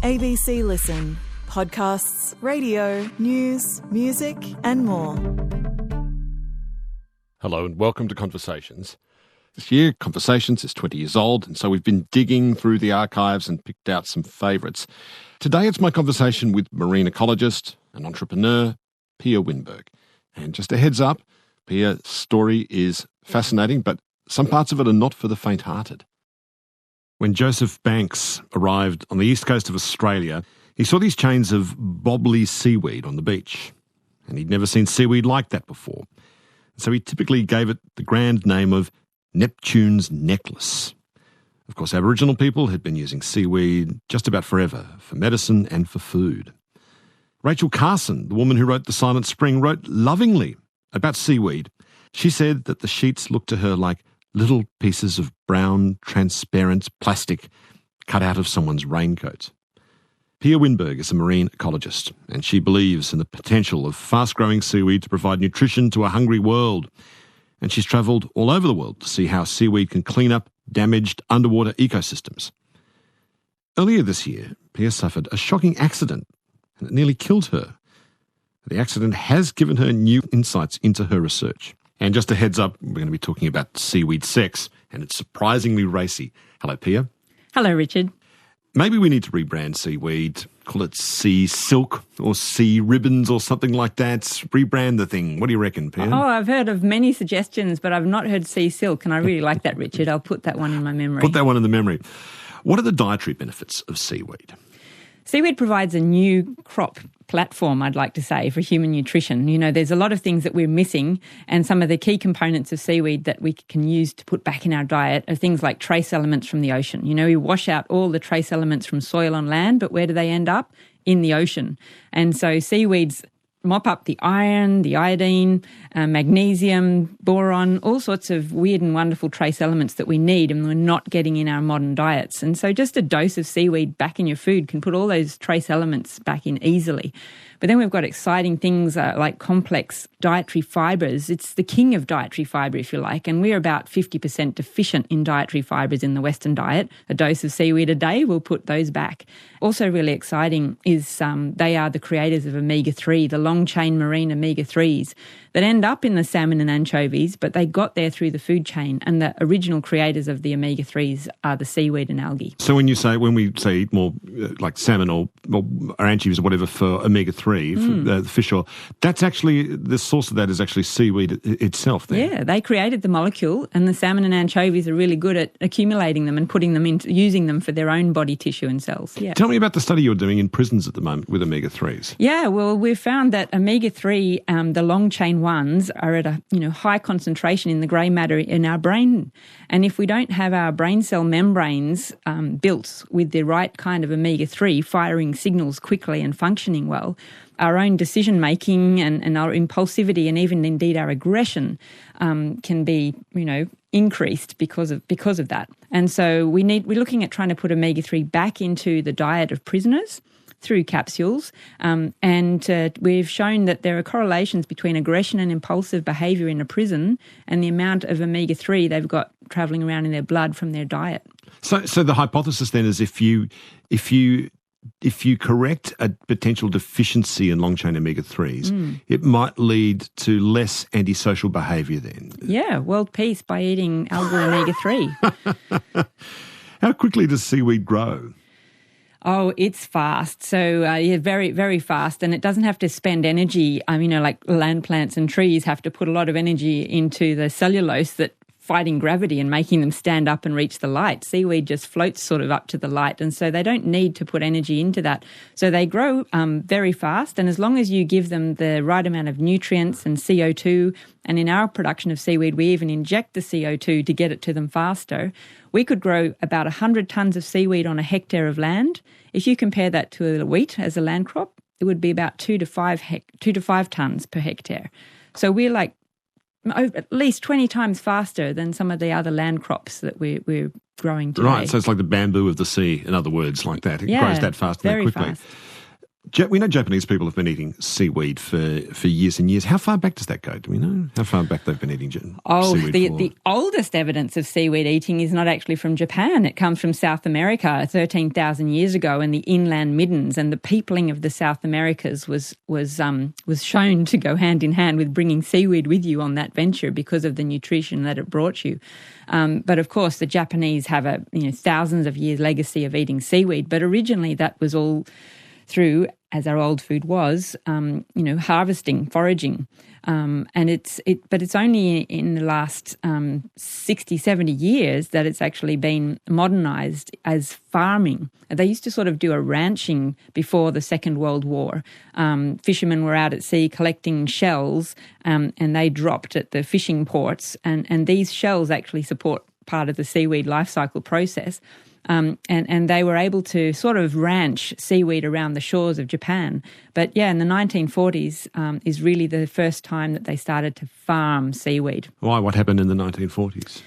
ABC Listen. Podcasts, radio, news, music and more. Hello and welcome to Conversations. This year, Conversations is 20 years old, and so we've been digging through the archives and picked out some favourites. Today it's my conversation with marine ecologist and entrepreneur, Pia Winberg. And just a heads up, Pia's story is fascinating, but some parts of it are not for the faint-hearted. When Joseph Banks arrived on the east coast of Australia, he saw these chains of bobbly seaweed on the beach, and he'd never seen seaweed like that before. So he typically gave it the grand name of Neptune's necklace. Of course, Aboriginal people had been using seaweed just about forever, for medicine and for food. Rachel Carson, the woman who wrote The Silent Spring, wrote lovingly about seaweed. She said that the sheets looked to her like little pieces of brown, transparent plastic cut out of someone's raincoat. Pia Winberg is a marine ecologist, and she believes in the potential of fast-growing seaweed to provide nutrition to a hungry world. And she's travelled all over the world to see how seaweed can clean up damaged underwater ecosystems. Earlier this year, Pia suffered a shocking accident, and it nearly killed her. The accident has given her new insights into her research. And just a heads up, we're going to be talking about seaweed sex, and it's surprisingly racy. Hello, Pia. Hello, Richard. Maybe we need to rebrand seaweed, call it sea silk or sea ribbons or something like that. Rebrand the thing. What do you reckon, Pia? Oh, I've heard of many suggestions, but I've not heard sea silk, and I really like that, Richard. I'll put that one in my memory. Put that one in the memory. What are the dietary benefits of seaweed? Seaweed provides a new crop platform, I'd like to say, for human nutrition. You know, there's a lot of things that we're missing, and some of the key components of seaweed that we can use to put back in our diet are things like trace elements from the ocean. You know, we wash out all the trace elements from soil on land, but where do they end up? In the ocean. And so seaweeds mop up the iron, the iodine, magnesium, boron, all sorts of weird and wonderful trace elements that we need and we're not getting in our modern diets. And so just a dose of seaweed back in your food can put all those trace elements back in easily. But then we've got exciting things like complex dietary fibres. It's the king of dietary fibre, if you like, and we're about 50% deficient in dietary fibres in the Western diet. A dose of seaweed a day will put those back. Also really exciting is they are the creators of omega-3, the long-chain marine omega-3s that end up in the salmon and anchovies, but they got there through the food chain, and the original creators of the omega-3s are the seaweed and algae. So when we say eat more like salmon or anchovies or whatever for omega-3, for fish oil, that's actually, the source of that is actually seaweed itself then? Yeah, they created the molecule, and the salmon and anchovies are really good at accumulating them and putting them into, using them for their own body tissue and cells. Yeah. Tell me about the study you're doing in prisons at the moment with omega-3s. Yeah, well, we've found that omega-3, the long-chain ones, are at a high concentration in the grey matter in our brain. And if we don't have our brain cell membranes built with the right kind of omega-3 firing signals quickly and functioning well, our own decision-making and our impulsivity and even indeed our aggression can be, increased because of that. And so we're looking at trying to put omega-3 back into the diet of prisoners through capsules, and we've shown that there are correlations between aggression and impulsive behaviour in a prison and the amount of omega-3 they've got travelling around in their blood from their diet. So the hypothesis then is if you correct a potential deficiency in long-chain omega-3s, it might lead to less antisocial behaviour then? Yeah, world peace by eating algal omega-3. How quickly does seaweed grow? Oh, it's fast. So, very, very fast. And it doesn't have to spend energy. Like land plants and trees have to put a lot of energy into the cellulose that fighting gravity and making them stand up and reach the light. Seaweed just floats sort of up to the light, and so they don't need to put energy into that. So they grow very fast, and as long as you give them the right amount of nutrients and CO2, and in our production of seaweed, we even inject the CO2 to get it to them faster, we could grow about 100 tonnes of seaweed on a hectare of land. If you compare that to wheat as a land crop, it would be about 2 to 5 tonnes per hectare. So we're like at least 20 times faster than some of the other land crops that we're growing today. Right, so it's like the bamboo of the sea, in other words, like that. It grows that fast and that quickly. Fast. We know Japanese people have been eating seaweed for years and years. How far back does that go? Do we know how far back they've been eating seaweed for? The oldest evidence of seaweed eating is not actually from Japan. It comes from South America 13,000 years ago, and the inland middens and the peopling of the South Americas was shown to go hand in hand with bringing seaweed with you on that venture because of the nutrition that it brought you. But of course, the Japanese have a thousands of years legacy of eating seaweed. But originally, that was all through, as our old food was, harvesting, foraging. But it's only in the last 60, 70 years that it's actually been modernised as farming. They used to sort of do a ranching before the Second World War. Fishermen were out at sea collecting shells and they dropped at the fishing ports, and these shells actually support part of the seaweed life cycle process. And they were able to sort of ranch seaweed around the shores of Japan. But yeah, in the 1940s is really the first time that they started to farm seaweed. Why? What happened in the 1940s?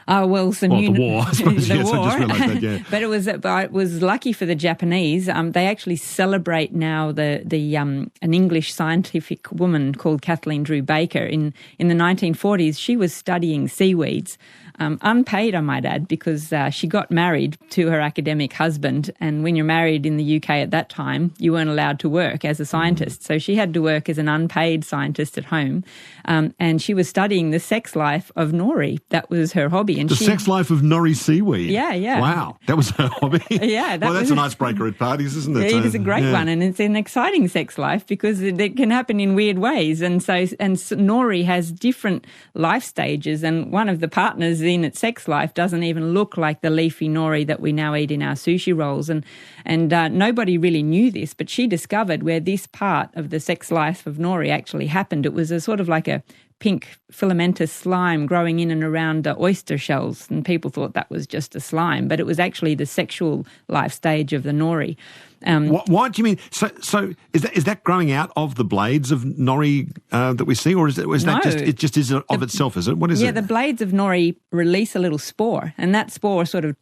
The war, I suppose. Yes, war. I just realised that, yeah. But it was lucky for the Japanese. They actually celebrate now an English scientific woman called Kathleen Drew Baker. In the 1940s, she was studying seaweeds. Unpaid, I might add, because she got married to her academic husband. And when you're married in the UK at that time, you weren't allowed to work as a scientist. So she had to work as an unpaid scientist at home. And she was studying the sex life of nori. That was her hobby. And sex life of nori seaweed? Yeah, yeah. Wow, that was her hobby? Yeah. That's an icebreaker at parties, isn't it? It is a great one. And it's an exciting sex life because it can happen in weird ways. And nori has different life stages. And one of the partners in its sex life doesn't even look like the leafy nori that we now eat in our sushi rolls. And nobody really knew this, but she discovered where this part of the sex life of nori actually happened. It was a sort of like a pink filamentous slime growing in and around oyster shells, and people thought that was just a slime, but it was actually the sexual life stage of the nori. What do you mean? So is that growing out of the blades of nori that we see, or is that just of itself? Is it? What is it? Yeah, the blades of nori release a little spore, and that spore sort of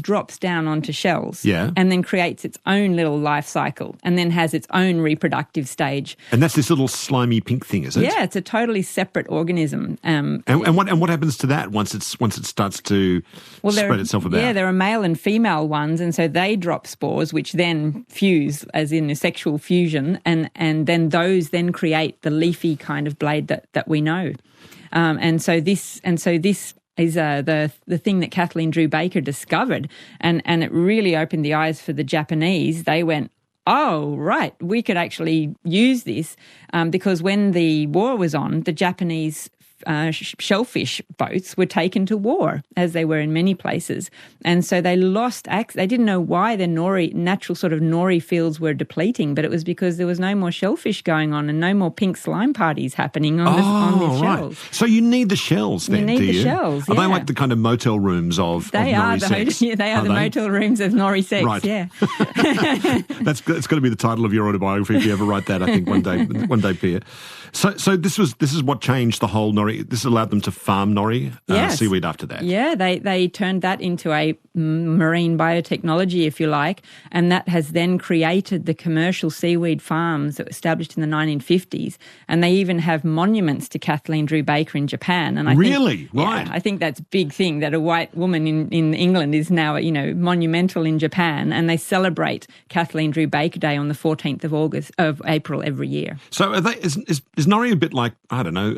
drops down onto shells, and then creates its own little life cycle, and then has its own reproductive stage. And that's this little slimy pink thing, is it? Yeah, it's a totally separate organism. And what happens to that once it starts to spread itself about? Yeah, there are male and female ones, and so they drop spores, which then fuse, as in a sexual fusion, and then those then create the leafy kind of blade that we know. And so this is the thing that Kathleen Drew Baker discovered, and it really opened the eyes for the Japanese. They went, oh, right, we could actually use this because when the war was on, the Japanese shellfish boats were taken to war, as they were in many places. And so they lost access. They didn't know why the natural sort of nori fields were depleting, but it was because there was no more shellfish going on and no more pink slime parties happening on the shells. So you need the shells then, do you? Shells, Are they like the kind of motel rooms of nori sex? They are the motel rooms of nori sex, right. Yeah. That's got to be the title of your autobiography if you ever write that, I think, one day, Pia. So this is what changed the whole nori. This allowed them to farm nori seaweed after that. Yeah, they turned that into a marine biotechnology, if you like, and that has then created the commercial seaweed farms that were established in the 1950s. And they even have monuments to Kathleen Drew Baker in Japan. And I think, right? Yeah, I think that's a big thing that a white woman in England is now monumental in Japan, and they celebrate Kathleen Drew Baker Day on the 14th of April every year. So is nori a bit like, I don't know,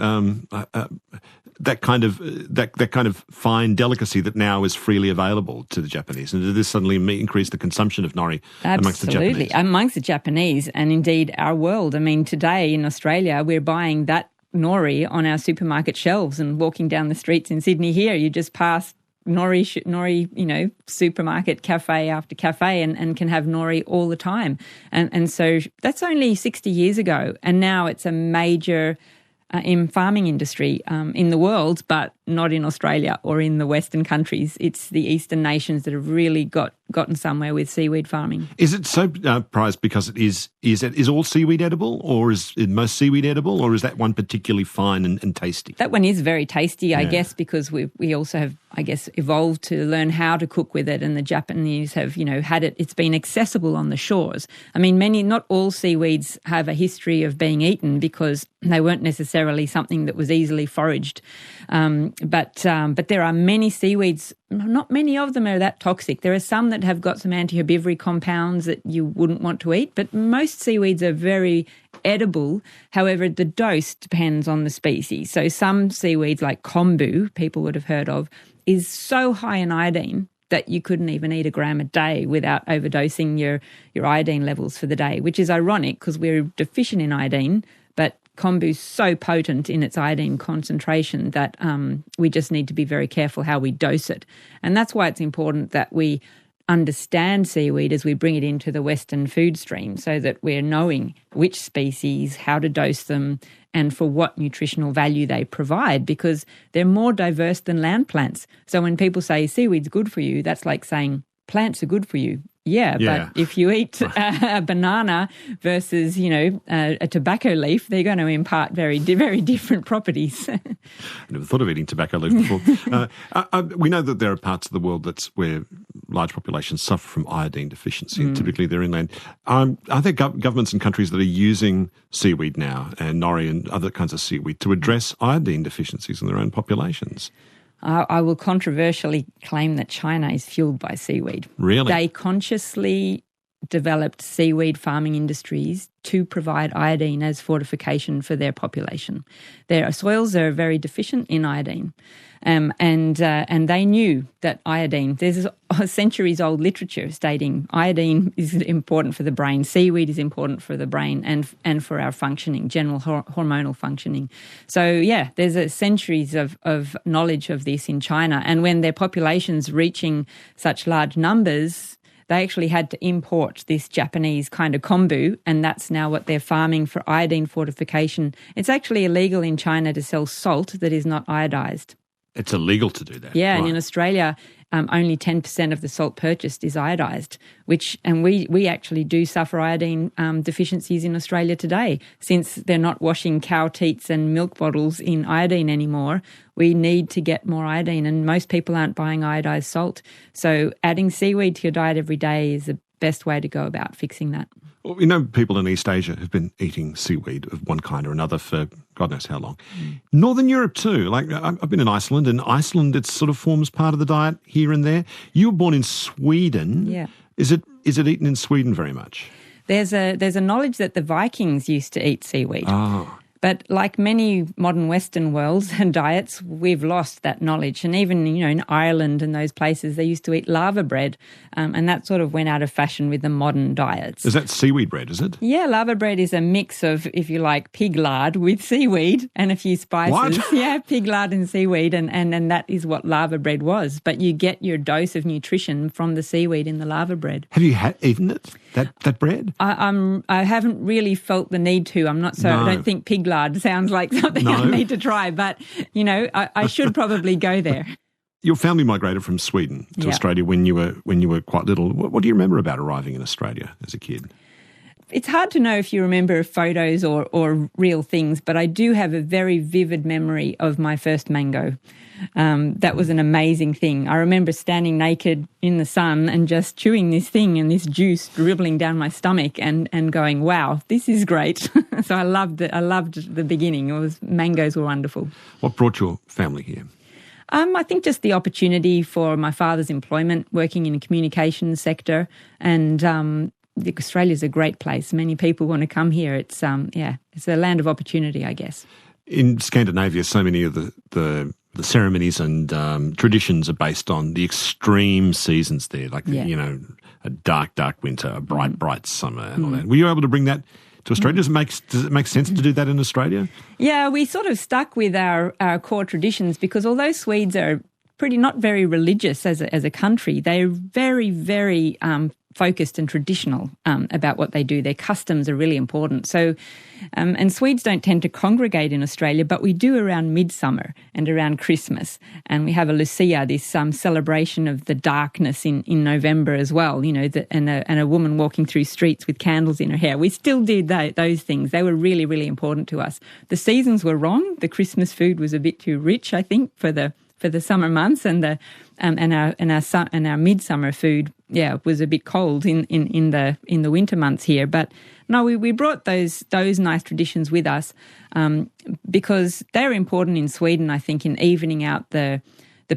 that kind of fine delicacy that now is freely available to the Japanese? And did this suddenly increase the consumption of nori amongst the Japanese? Absolutely, amongst the Japanese and indeed our world. I mean, today in Australia, we're buying that nori on our supermarket shelves, and walking down the streets in Sydney here, you just pass nori, supermarket, cafe after cafe, and can have nori all the time. And so that's only 60 years ago, and now it's a major in farming industry in the world, but not in Australia or in the Western countries. It's the Eastern nations that have really gotten somewhere with seaweed farming. Is it so prized because it is all seaweed edible, or is most seaweed edible, or is that one particularly fine and tasty? That one is very tasty, I guess, because we also have, I guess, evolved to learn how to cook with it, and the Japanese have, had it. It's been accessible on the shores. I mean, not all seaweeds have a history of being eaten because they weren't necessarily something that was easily foraged. But there are many seaweeds. Not many of them are that toxic. There are some that have got some antiherbivory compounds that you wouldn't want to eat, but most seaweeds are very edible. However, the dose depends on the species. So some seaweeds like kombu, people would have heard of, is so high in iodine that you couldn't even eat a gram a day without overdosing your iodine levels for the day, which is ironic because we're deficient in iodine, but kombu is so potent in its iodine concentration that we just need to be very careful how we dose it. And that's why it's important that we understand seaweed as we bring it into the Western food stream so that we're knowing which species, how to dose them, and for what nutritional value they provide, because they're more diverse than land plants. So when people say seaweed's good for you, that's like saying plants are good for you. Yeah, but if you eat a banana versus, a tobacco leaf, they're going to impart very different properties. I never thought of eating tobacco leaf before. We know that there are parts of the world where large populations suffer from iodine deficiency, and typically they're inland. Are there governments and countries that are using seaweed now, and nori and other kinds of seaweed, to address iodine deficiencies in their own populations? I will controversially claim that China is fueled by seaweed. Really? They consciously developed seaweed farming industries to provide iodine as fortification for their population. Their soils are very deficient in iodine. And they knew that iodine, there's a centuries-old literature stating iodine is important for the brain, seaweed is important for the brain and for our functioning, general hormonal functioning. So, yeah, there's centuries of knowledge of this in China. And when their population's reaching such large numbers, they actually had to import this Japanese kind of kombu, and that's now what they're farming for iodine fortification. It's actually illegal in China to sell salt that is not iodized. It's illegal to do that. Yeah, right. And in Australia, only 10% of the salt purchased is iodized, and we actually do suffer iodine deficiencies in Australia today. Since they're not washing cow teats and milk bottles in iodine anymore, we need to get more iodine, and most people aren't buying iodized salt. So adding seaweed to your diet every day is the best way to go about fixing that. Well, people in East Asia have been eating seaweed of one kind or another for God knows how long. Northern Europe too. Like I've been in Iceland, and Iceland, it sort of forms part of the diet here and there. You were born in Sweden. Yeah. Is it eaten in Sweden very much? There's a knowledge that the Vikings used to eat seaweed. Oh. But like many modern Western worlds and diets, we've lost that knowledge. And even, in Ireland and those places, they used to eat lava bread, and that sort of went out of fashion with the modern diets. Is that seaweed bread, is it? Yeah, lava bread is a mix of, if you like, pig lard with seaweed and a few spices. What? Yeah, pig lard and seaweed, and that is what lava bread was. But you get your dose of nutrition from the seaweed in the lava bread. Have you eaten it, that bread? I haven't really felt the need to. I'm not so. No. I don't think pig lard sounds like something I need to try, but I should probably go there. Your family migrated from Sweden to Australia when you were quite little. What do you remember about arriving in Australia as a kid? It's hard to know if you remember photos or real things, but I do have a very vivid memory of my first mango. That was an amazing thing. I remember standing naked in the sun and just chewing this thing and this juice dribbling down my stomach and going, wow, this is great. So I loved the beginning. Mangoes were wonderful. What brought your family here? I think just the opportunity for my father's employment, working in a communications sector, and Australia's a great place. Many people want to come here. It's a land of opportunity, I guess. In Scandinavia, so many of the ceremonies and traditions are based on the extreme seasons there, like, a dark winter, a bright summer and all that. Were you able to bring that to Australia? Does it make sense to do that in Australia? Yeah, we sort of stuck with our core traditions because although Swedes are not very religious as a country, they're very, very focused and traditional about what they do. Their customs are really important. So, and Swedes don't tend to congregate in Australia, but we do around midsummer and around Christmas. And we have a Lucia, this celebration of the darkness in November as well, you know, and a woman walking through streets with candles in her hair. We still did those things. They were really, really important to us. The seasons were wrong. The Christmas food was a bit too rich, I think, for the summer months, and our midsummer food, was a bit cold in the winter months here. But no, we brought those nice traditions with us because they're important in Sweden, I think, in evening out the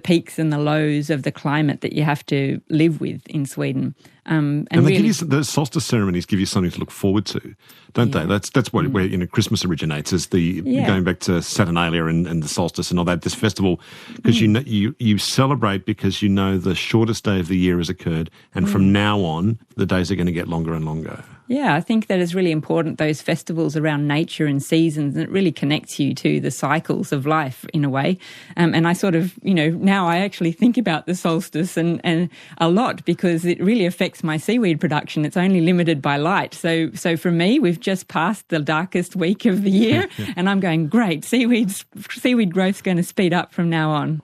peaks and the lows of the climate that you have to live with in Sweden. And they really give you, the solstice ceremonies give you something to look forward to, don't they? That's where Christmas originates, is the going back to Saturnalia and the solstice and all that. This festival, because you celebrate because you know the shortest day of the year has occurred, and from now on the days are going to get longer and longer. Yeah, I think that is really important, those festivals around nature and seasons, and it really connects you to the cycles of life in a way. And I sort of, now I actually think about the solstice and a lot, because it really affects my seaweed production. It's only limited by light. So for me, we've just passed the darkest week of the year and I'm going, great, seaweed growth's going to speed up from now on.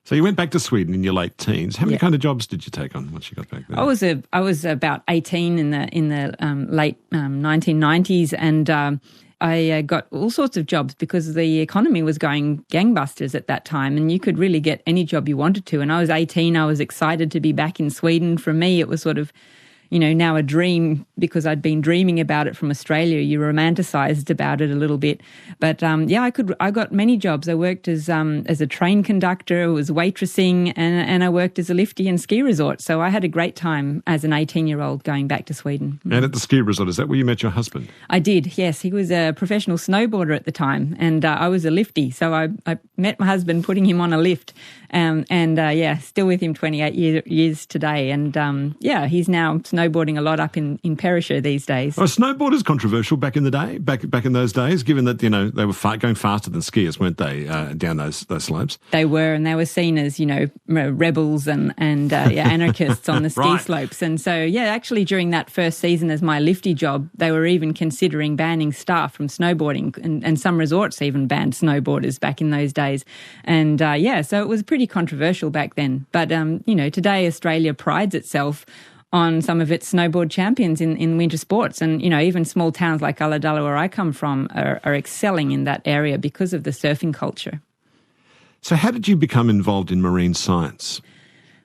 So you went back to Sweden in your late teens. How many kind of jobs did you take on once you got back there? I was about 18 in the late 1990s, and I got all sorts of jobs because the economy was going gangbusters at that time, and you could really get any job you wanted to. And I was 18. I was excited to be back in Sweden. For me, it was sort of, now a dream, because I'd been dreaming about it from Australia. You romanticised about it a little bit. But I got many jobs. I worked as a train conductor, I was waitressing, and I worked as a lifty in ski resort. So I had a great time as an 18-year-old going back to Sweden. And at the ski resort, is that where you met your husband? I did, yes. He was a professional snowboarder at the time, and I was a lifty. So I met my husband putting him on a lift, still with him 28 years today. And he's now snowboarding a lot up in Perisher these days. Well, snowboarders controversial back in the day, back in those days, given that, they were going faster than skiers, weren't they, down those slopes? They were, and they were seen as, rebels and anarchists on the ski slopes. And so, actually during that first season as my lifty job, they were even considering banning staff from snowboarding, and some resorts even banned snowboarders back in those days. And so it was pretty controversial back then. But, today Australia prides itself on some of its snowboard champions in winter sports. And, even small towns like Ulladulla, where I come from, are excelling in that area because of the surfing culture. So how did you become involved in marine science?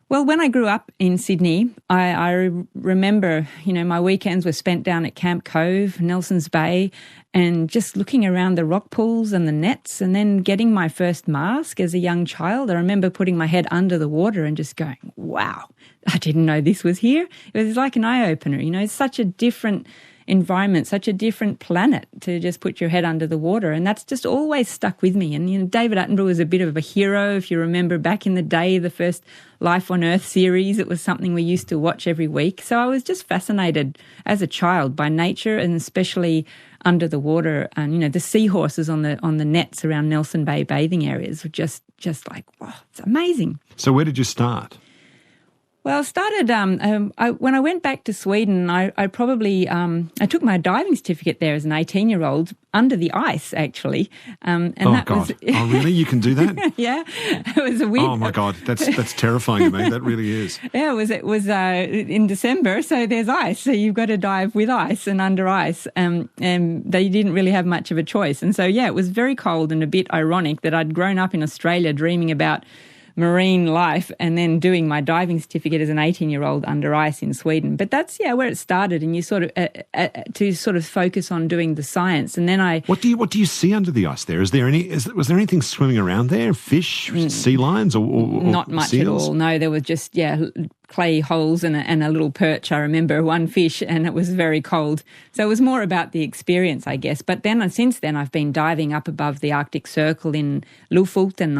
Well, when I grew up in Sydney, I remember, my weekends were spent down at Camp Cove, Nelson's Bay, and just looking around the rock pools and the nets, and then getting my first mask as a young child. I remember putting my head under the water and just going, wow, I didn't know this was here. It was like an eye-opener, it's such a different environment, such a different planet to just put your head under the water. And that's just always stuck with me. And, David Attenborough was a bit of a hero. If you remember back in the day, the first Life on Earth series, it was something we used to watch every week. So I was just fascinated as a child by nature, and especially under the water. And, the seahorses on the nets around Nelson Bay bathing areas were just like, wow, it's amazing. So where did you start? Well, I started, when I went back to Sweden, I probably, I took my diving certificate there as an 18-year-old under the ice, actually. Oh, really? You can do that? Yeah. It was a weird... Oh, my God. That's terrifying to me. That really is. Yeah, it was in December, so there's ice. So you've got to dive with ice and under ice. And they didn't really have much of a choice. And so, it was very cold, and a bit ironic that I'd grown up in Australia dreaming about marine life and then doing my diving certificate as an 18-year-old under ice in Sweden. But that's where it started, and you sort of to sort of focus on doing the science. And then what do you see under the ice there? Was there anything swimming around there? Fish, sea lions, or not much seals? At all? No, there was just clay holes and a little perch. I remember one fish, and it was very cold. So it was more about the experience, I guess. But then since then, I've been diving up above the Arctic Circle in Lofoten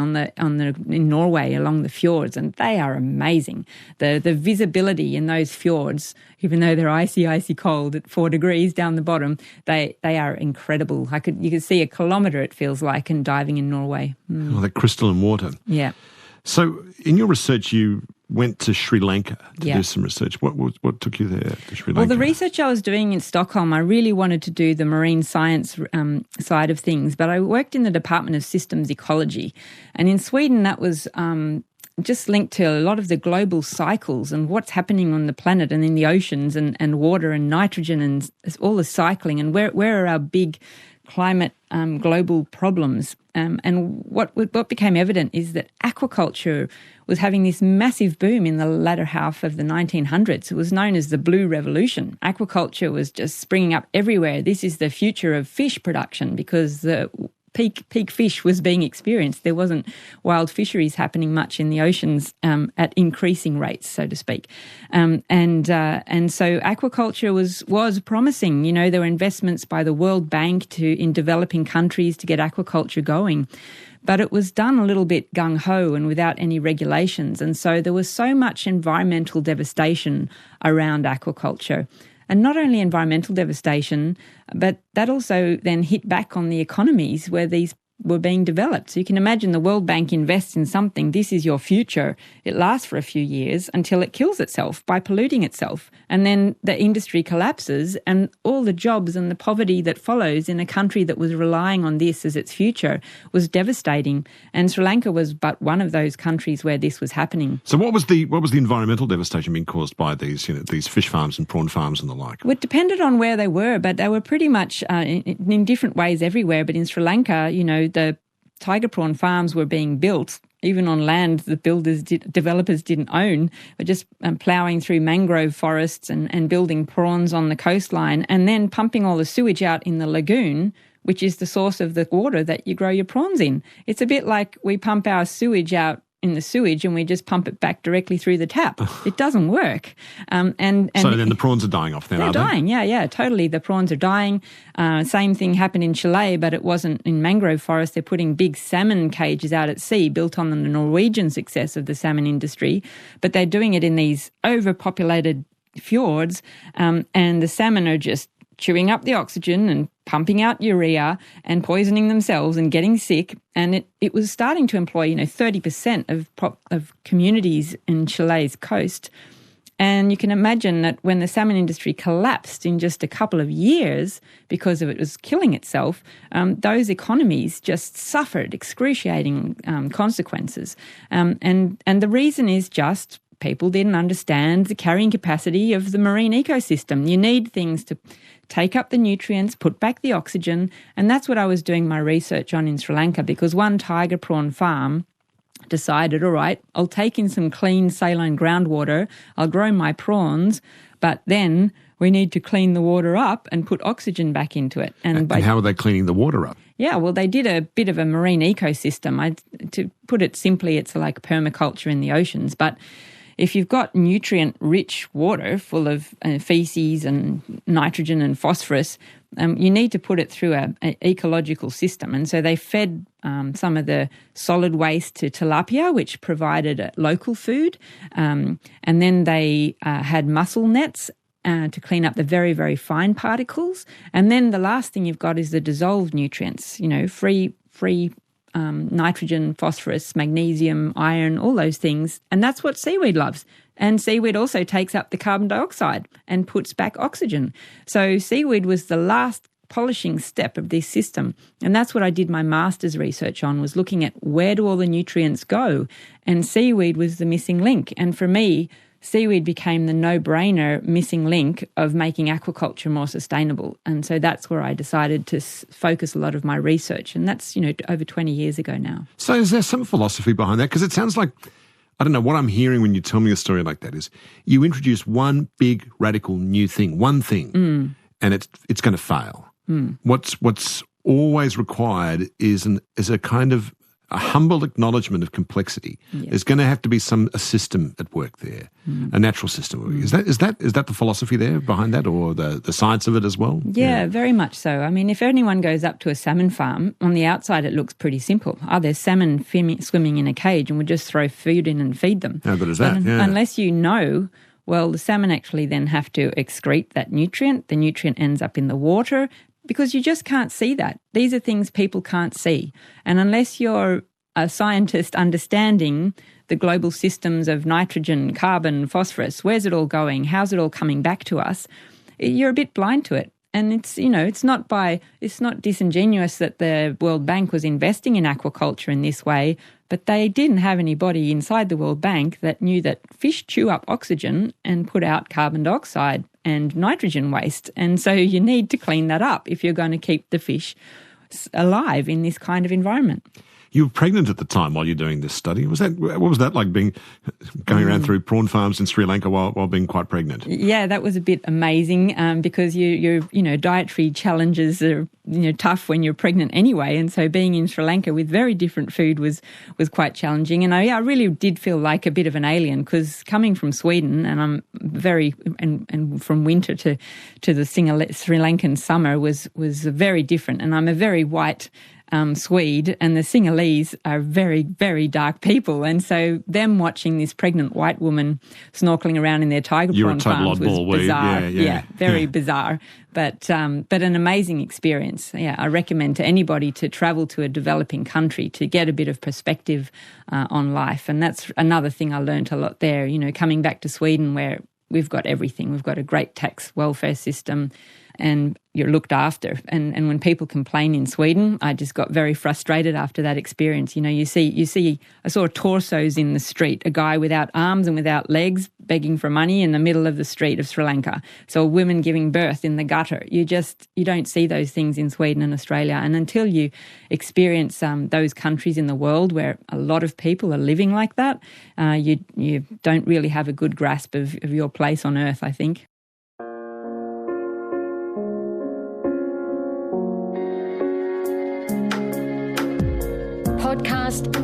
in Norway along the fjords, and they are amazing. The visibility in those fjords, even though they're icy cold at 4 degrees down the bottom, they are incredible. You could see a kilometre, it feels like, in diving in Norway. Oh, that crystalline water. Yeah. So in your research, you went to Sri Lanka to do some research. What took you there to Sri Lanka? Well, the research I was doing in Stockholm, I really wanted to do the marine science side of things, but I worked in the Department of Systems Ecology. And in Sweden, that was just linked to a lot of the global cycles and what's happening on the planet and in the oceans and water and nitrogen and all the cycling and where are our big climate global problems. And what became evident is that aquaculture was having this massive boom in the latter half of the 1900s. It was known as the Blue Revolution. Aquaculture was just springing up everywhere. This is the future of fish production because the peak fish was being experienced. There wasn't wild fisheries happening much in the oceans at increasing rates, so to speak. And so aquaculture was promising. You know, there were investments by the World Bank in developing countries to get aquaculture going. But it was done a little bit gung-ho and without any regulations. And so there was so much environmental devastation around aquaculture. And not only environmental devastation, but that also then hit back on the economies where these were being developed. So you can imagine the World Bank invests in something, this is your future. It lasts for a few years until it kills itself by polluting itself. And then the industry collapses and all the jobs and the poverty that follows in a country that was relying on this as its future was devastating. And Sri Lanka was but one of those countries where this was happening. So what was the environmental devastation being caused by these fish farms and prawn farms and the like? Well, it depended on where they were, but they were pretty much in different ways everywhere. But in Sri Lanka, the tiger prawn farms were being built, even on land the developers didn't own, but just ploughing through mangrove forests and building prawns on the coastline and then pumping all the sewage out in the lagoon, which is the source of the water that you grow your prawns in. It's a bit like we pump our sewage out in the sewage and we just pump it back directly through the tap. It doesn't work. So then the prawns are dying off then, they're dying, yeah, totally. The prawns are dying. Same thing happened in Chile, but it wasn't in mangrove forest. They're putting big salmon cages out at sea built on the Norwegian success of the salmon industry, but they're doing it in these overpopulated fjords, and the salmon are just chewing up the oxygen and pumping out urea and poisoning themselves and getting sick. And it was starting to employ, 30% of communities in Chile's coast. And you can imagine that when the salmon industry collapsed in just a couple of years because of it was killing itself, those economies just suffered excruciating consequences. And the reason is just people didn't understand the carrying capacity of the marine ecosystem. You need things to take up the nutrients, put back the oxygen, and that's what I was doing my research on in Sri Lanka, because one tiger prawn farm decided, all right, I'll take in some clean saline groundwater, I'll grow my prawns, but then we need to clean the water up and put oxygen back into it. And how are they cleaning the water up? Yeah, well, they did a bit of a marine ecosystem. To put it simply, it's like permaculture in the oceans, but if you've got nutrient-rich water full of feces and nitrogen and phosphorus, you need to put it through an ecological system. And so they fed some of the solid waste to tilapia, which provided a local food. And then they had mussel nets to clean up the very, very fine particles. And then the last thing you've got is the dissolved nutrients, free nitrogen, phosphorus, magnesium, iron, all those things. And that's what seaweed loves. And seaweed also takes up the carbon dioxide and puts back oxygen. So seaweed was the last polishing step of this system. And that's what I did my master's research on, was looking at where do all the nutrients go? And seaweed was the missing link. And for me, seaweed became the no-brainer missing link of making aquaculture more sustainable. And so that's where I decided to focus a lot of my research. And that's, over 20 years ago now. So is there some philosophy behind that? Because it sounds like, I don't know, what I'm hearing when you tell me a story like that is you introduce one big radical new thing, one thing, and it's going to fail. What's always required is a kind of a humble acknowledgement of complexity. Yeah. There's going to have to be a system at work there, a natural system. Is that the philosophy there behind that, or the science of it as well? Yeah, very much so. I mean, if anyone goes up to a salmon farm, on the outside it looks pretty simple. There's salmon swimming in a cage and we just throw food in and feed them. How good is that? Unless the salmon actually then have to excrete that nutrient. The nutrient ends up in the water, because you just can't see that. These are things people can't see. And unless you're a scientist understanding the global systems of nitrogen, carbon, phosphorus, where's it all going? How's it all coming back to us? You're a bit blind to it. And it's not disingenuous that the World Bank was investing in aquaculture in this way, but they didn't have anybody inside the World Bank that knew that fish chew up oxygen and put out carbon dioxide and nitrogen waste. And so you need to clean that up if you're going to keep the fish alive in this kind of environment. You were pregnant at the time while you're doing this study. What was that like, going around through prawn farms in Sri Lanka while being quite pregnant? Yeah, that was a bit amazing because your dietary challenges are tough when you're pregnant anyway, and so being in Sri Lanka with very different food was quite challenging. And I really did feel like a bit of an alien because coming from Sweden, and I'm and from winter to the Sri Lankan summer was very different. And I'm a very white Swede, and the Sinhalese are very, very dark people. And so them watching this pregnant white woman snorkeling around in their tiger prawn farms was bizarre. Yeah, very bizarre, but an amazing experience. Yeah, I recommend to anybody to travel to a developing country to get a bit of perspective on life. And that's another thing I learned a lot there, coming back to Sweden where we've got everything. We've got a great tax welfare system and you're looked after. And when people complain in Sweden, I just got very frustrated after that experience. I saw torsos in the street, a guy without arms and without legs begging for money in the middle of the street of Sri Lanka. So a woman giving birth in the gutter. You don't see those things in Sweden and Australia. And until you experience those countries in the world where a lot of people are living like that, you don't really have a good grasp of your place on earth, I think. Podcast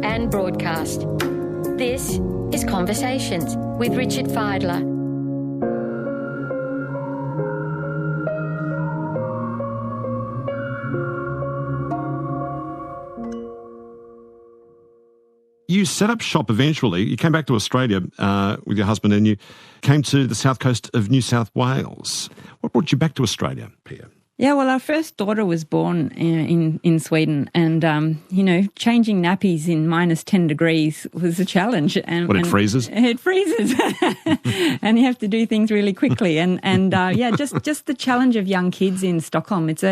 and broadcast. This is Conversations with Richard Fidler. You set up shop eventually. You came back to Australia with your husband and you came to the south coast of New South Wales. What brought you back to Australia, Pia? Yeah, well, our first daughter was born in Sweden, and changing nappies in minus 10 degrees was a challenge. It freezes? It freezes, and you have to do things really quickly. Just the challenge of young kids in Stockholm. It's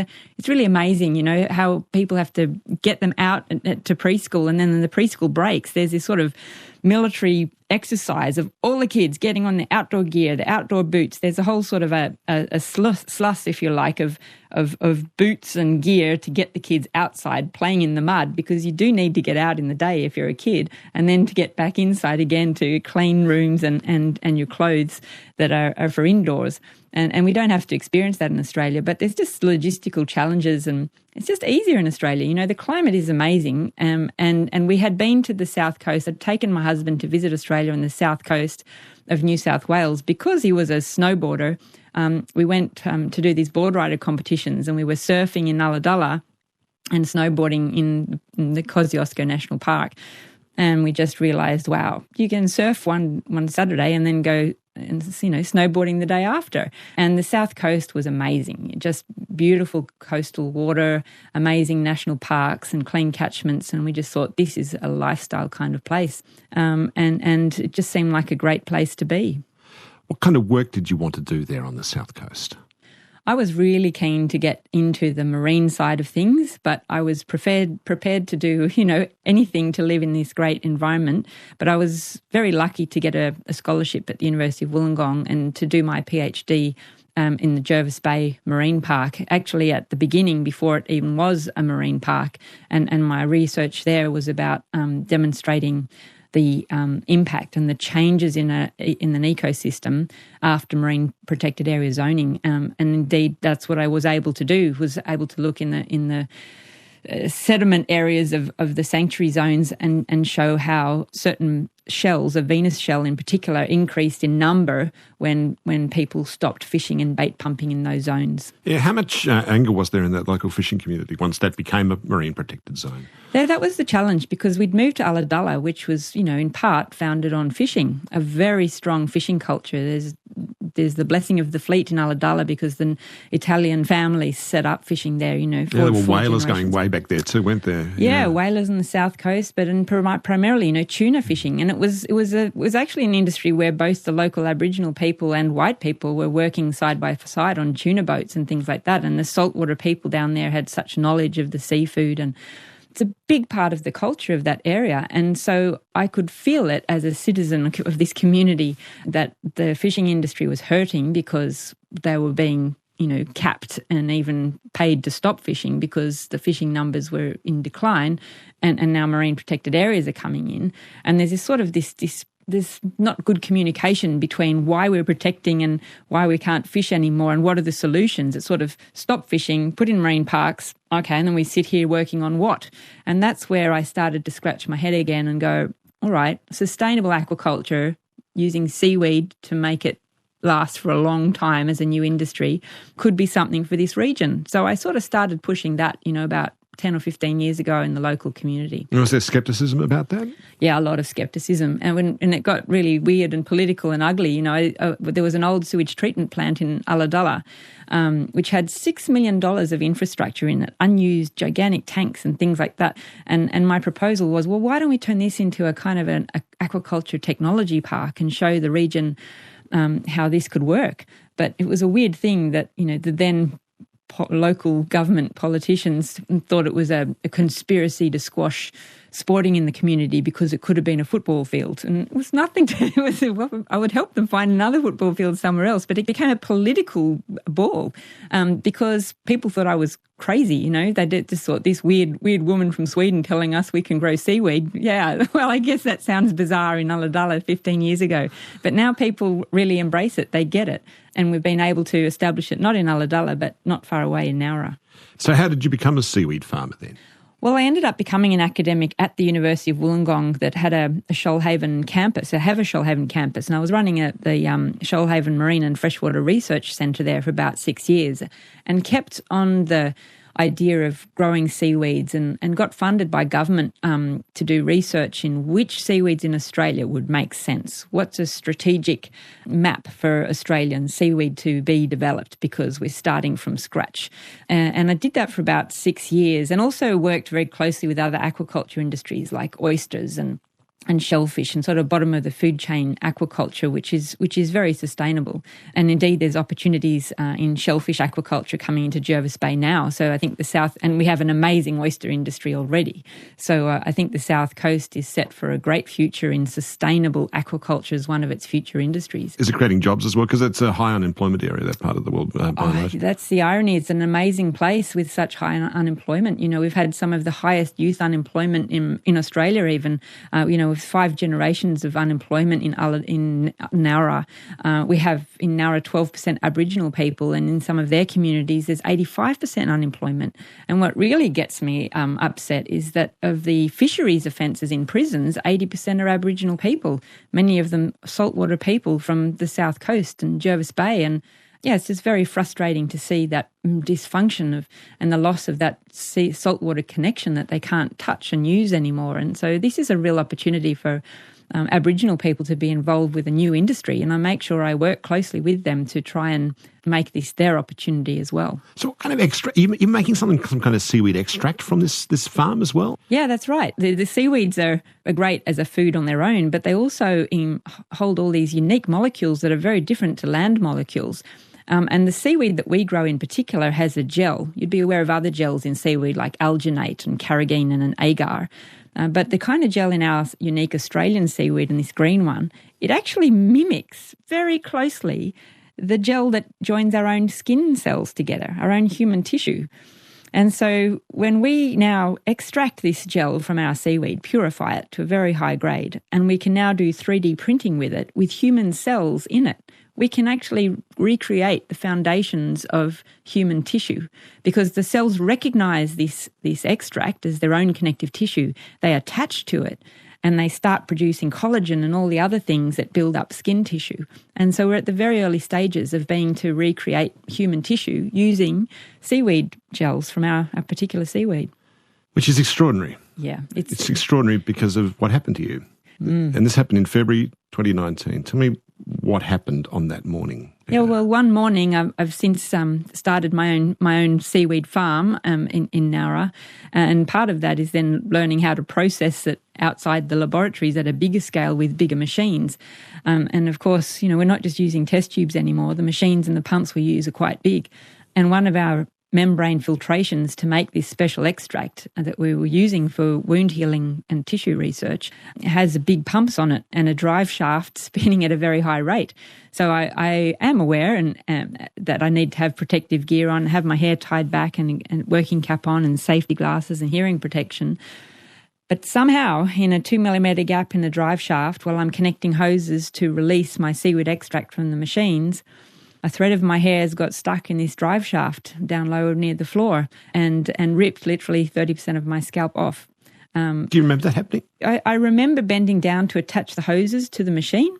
really amazing, how people have to get them out to preschool, and then in the preschool breaks, there's this sort of military exercise of all the kids getting on the outdoor gear, the outdoor boots. There's a whole sort of a sluss, if you like, of boots and gear to get the kids outside playing in the mud, because you do need to get out in the day if you're a kid, and then to get back inside again to clean rooms and your clothes that are for indoors. And we don't have to experience that in Australia, but there's just logistical challenges, and it's just easier in Australia. The climate is amazing, and we had been to the south coast. I'd taken my husband to visit Australia on the south coast of New South Wales because he was a snowboarder. We went to do these board rider competitions, and we were surfing in Ulladulla and snowboarding in the Kosciuszko National Park. And we just realised, wow, you can surf one Saturday and then go and snowboarding the day after. And the south coast was amazing, just beautiful coastal water, amazing national parks and clean catchments. And we just thought this is a lifestyle kind of place. And it just seemed like a great place to be. What kind of work did you want to do there on the south coast? I was really keen to get into the marine side of things, but I was prepared to do, anything to live in this great environment. But I was very lucky to get a scholarship at the University of Wollongong and to do my PhD in the Jervis Bay Marine Park, actually at the beginning before it even was a marine park. And my research there was about demonstrating the impact and the changes in an ecosystem after marine protected area zoning, and indeed that's what I was able to do. Was able to look in the sediment areas of the sanctuary zones and show how certain shells, a Venus shell in particular, increased in number when people stopped fishing and bait pumping in those zones. Yeah, how much anger was there in that local fishing community once that became a marine protected zone? Yeah, that was the challenge, because we'd moved to Ulladulla, which was, in part founded on fishing, a very strong fishing culture. There's there's the blessing of the fleet in Ulladulla because the Italian families set up fishing there, there were whalers going way back there too, weren't there? Yeah, whalers on the south coast, but primarily, tuna fishing. And it was actually an industry where both the local Aboriginal people and white people were working side by side on tuna boats and things like that. And the saltwater people down there had such knowledge of the seafood, and it's a big part of the culture of that area. And so I could feel it as a citizen of this community that the fishing industry was hurting because they were being, capped and even paid to stop fishing because the fishing numbers were in decline, and now marine protected areas are coming in. And there's this sort of this not good communication between why we're protecting and why we can't fish anymore and what are the solutions. It's sort of stop fishing, put in marine parks, okay, and then we sit here working on what? And that's where I started to scratch my head again and go, all right, sustainable aquaculture using seaweed to make it last for a long time as a new industry could be something for this region. So I sort of started pushing that, about 10 or 15 years ago in the local community. And was there scepticism about that? Yeah, a lot of scepticism. And it got really weird and political and ugly. There was an old sewage treatment plant in Ulladulla, which had $6 million of infrastructure in it, unused gigantic tanks and things like that. And my proposal was, well, why don't we turn this into a kind of an aquaculture technology park and show the region how this could work? But it was a weird thing that, the then local government politicians thought it was a conspiracy to squash sporting in the community because it could have been a football field. And it was nothing I would help them find another football field somewhere else. But it became a political ball because people thought I was crazy, They just thought this weird woman from Sweden telling us we can grow seaweed. Yeah, well, I guess that sounds bizarre in Ulladulla 15 years ago. But now people really embrace it. They get it. And we've been able to establish it not in Ulladulla, but not far away in Nowra. So how did you become a seaweed farmer then? Well, I ended up becoming an academic at the University of Wollongong that had a Shoalhaven campus. I have a Shoalhaven campus, and I was running the Shoalhaven Marine and Freshwater Research Centre there for about 6 years and kept on the idea of growing seaweeds and got funded by government to do research in which seaweeds in Australia would make sense. What's a strategic map for Australian seaweed to be developed because we're starting from scratch. And I did that for about 6 years and also worked very closely with other aquaculture industries like oysters and shellfish and sort of bottom of the food chain aquaculture, which is very sustainable. And indeed, there's opportunities in shellfish aquaculture coming into Jervis Bay now. So I think the south, and we have an amazing oyster industry already. So I think the south coast is set for a great future in sustainable aquaculture as one of its future industries. Is it creating jobs as well? Because it's a high unemployment area, that part of the world. That's the irony. It's an amazing place with such high unemployment. We've had some of the highest youth unemployment in Australia even, with 5 generations of unemployment in Nowra. We have in Nowra 12% Aboriginal people, and in some of their communities there's 85% unemployment. And what really gets me upset is that of the fisheries offences in prisons, 80% are Aboriginal people, many of them saltwater people from the south coast and Jervis Bay. And yeah, it's just very frustrating to see that dysfunction and the loss of that saltwater connection that they can't touch and use anymore. And so this is a real opportunity for Aboriginal people to be involved with a new industry, and I make sure I work closely with them to try and make this their opportunity as well. So what kind of extract? You're making some kind of seaweed extract from this farm as well? Yeah, that's right. The seaweeds are great as a food on their own, but they also hold all these unique molecules that are very different to land molecules. And the seaweed that we grow in particular has a gel. You'd be aware of other gels in seaweed like alginate and carrageenan and agar. But the kind of gel in our unique Australian seaweed and this green one, it actually mimics very closely the gel that joins our own skin cells together, our own human tissue. And so when we now extract this gel from our seaweed, purify it to a very high grade, and we can now do 3D printing with it with human cells in it, we can actually recreate the foundations of human tissue because the cells recognise this extract as their own connective tissue. They attach to it and they start producing collagen and all the other things that build up skin tissue. And so we're at the very early stages of being to recreate human tissue using seaweed gels from our particular seaweed. Which is extraordinary. Yeah. It's extraordinary because of what happened to you. And this happened in February 2019. Tell me what happened on that morning. Yeah, well, one morning I've since started my own seaweed farm in Nowra, and part of that is then learning how to process it outside the laboratories at a bigger scale with bigger machines. And of course, we're not just using test tubes anymore. The machines and the pumps we use are quite big. And one of our membrane filtrations to make this special extract that we were using for wound healing and tissue research has big pumps on it and a drive shaft spinning at a very high rate. So I am aware and that I need to have protective gear on, have my hair tied back and working cap on and safety glasses and hearing protection. But somehow, in a 2 millimetre gap in the drive shaft, while I'm connecting hoses to release my seaweed extract from the machines, a thread of my hair has got stuck in this drive shaft down low near the floor and ripped literally 30% of my scalp off. Do you remember that happening? I remember bending down to attach the hoses to the machine,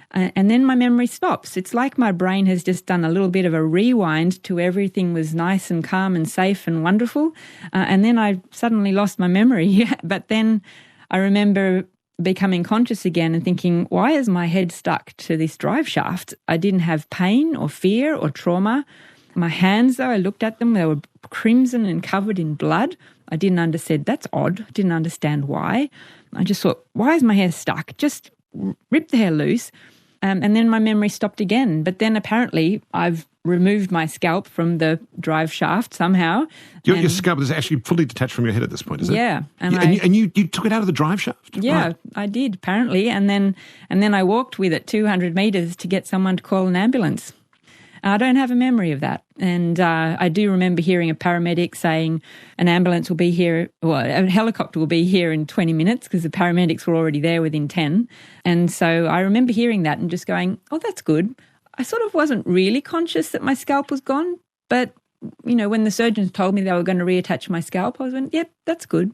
and then my memory stops. It's like my brain has just done a little bit of a rewind to everything was nice and calm and safe and wonderful, and then I suddenly lost my memory. But then I remember becoming conscious again and thinking, why is my head stuck to this drive shaft? I didn't have pain or fear or trauma. My hands, though, I looked at them, they were crimson and covered in blood. I didn't understand. That's odd. Didn't understand why. I just thought, why is my hair stuck? Just rip the hair loose. And then my memory stopped again. But then apparently I've removed my scalp from the drive shaft somehow. Your scalp is actually fully detached from your head at this point, is it? Yeah. And you took it out of the drive shaft? Yeah, right. I did, apparently. And then I walked with it 200 metres to get someone to call an ambulance. I don't have a memory of that. And I do remember hearing a paramedic saying an ambulance will be here, well, a helicopter will be here in 20 minutes because the paramedics were already there within 10. And so I remember hearing that and just going, oh, that's good. I sort of wasn't really conscious that my scalp was gone. But, when the surgeons told me they were going to reattach my scalp, I was like, yep, that's good.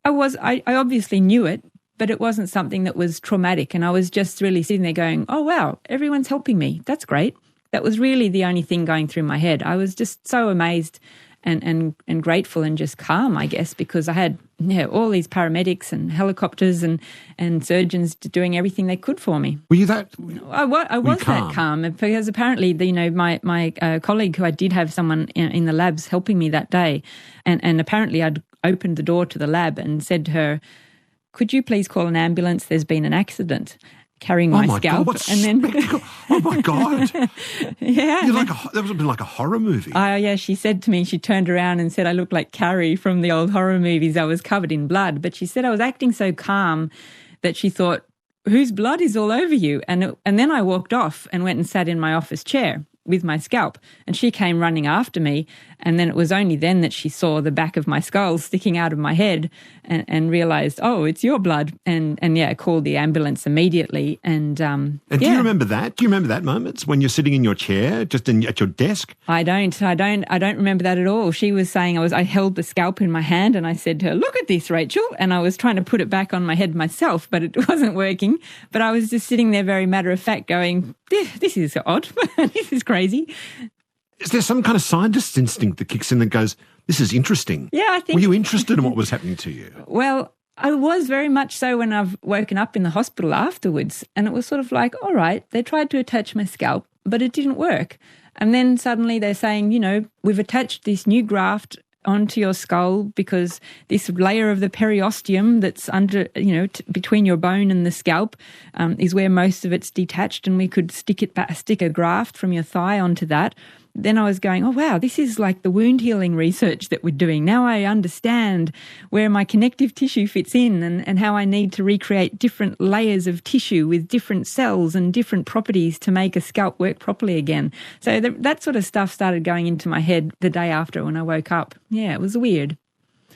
I obviously knew it, but it wasn't something that was traumatic. And I was just really sitting there going, oh, wow, everyone's helping me. That's great. That was really the only thing going through my head. I was just so amazed and grateful and just calm, I guess, because I had all these paramedics and helicopters and surgeons doing everything they could for me. Were you that? I was that calm because apparently, my colleague who I did have someone in the labs helping me that day, and apparently I'd opened the door to the lab and said to her, "Could you please call an ambulance? There's been an accident." Carrying my scalp, God, oh my God! Yeah, that would have been like a horror movie. Yeah, she said to me, she turned around and said, "I looked like Carrie from the old horror movies. I was covered in blood." But she said I was acting so calm that she thought, "Whose blood is all over you?" And then I walked off and went and sat in my office chair with my scalp, and she came running after me, and then it was only then that she saw the back of my skull sticking out of my head and realised, oh, it's your blood, and called the ambulance immediately. And do you remember that? Do you remember that moment when you're sitting in your chair, just at your desk? I don't remember that at all. She was saying I held the scalp in my hand, and I said to her, "Look at this, Rachel," and I was trying to put it back on my head myself, but it wasn't working. But I was just sitting there very matter of fact going, this is odd. This is crazy. Is there some kind of scientist instinct that kicks in that goes, this is interesting? Yeah, I think. Were you interested in what was happening to you? Well, I was very much so when I've woken up in the hospital afterwards. And it was sort of like, all right, they tried to attach my scalp, but it didn't work. And then suddenly they're saying, we've attached this new graft onto your skull because this layer of the periosteum that's under, between your bone and the scalp is where most of it's detached, and we could stick a graft from your thigh onto that. Then I was going, oh, wow, this is like the wound healing research that we're doing. Now I understand where my connective tissue fits in and how I need to recreate different layers of tissue with different cells and different properties to make a scalp work properly again. So that sort of stuff started going into my head the day after when I woke up. Yeah, it was weird.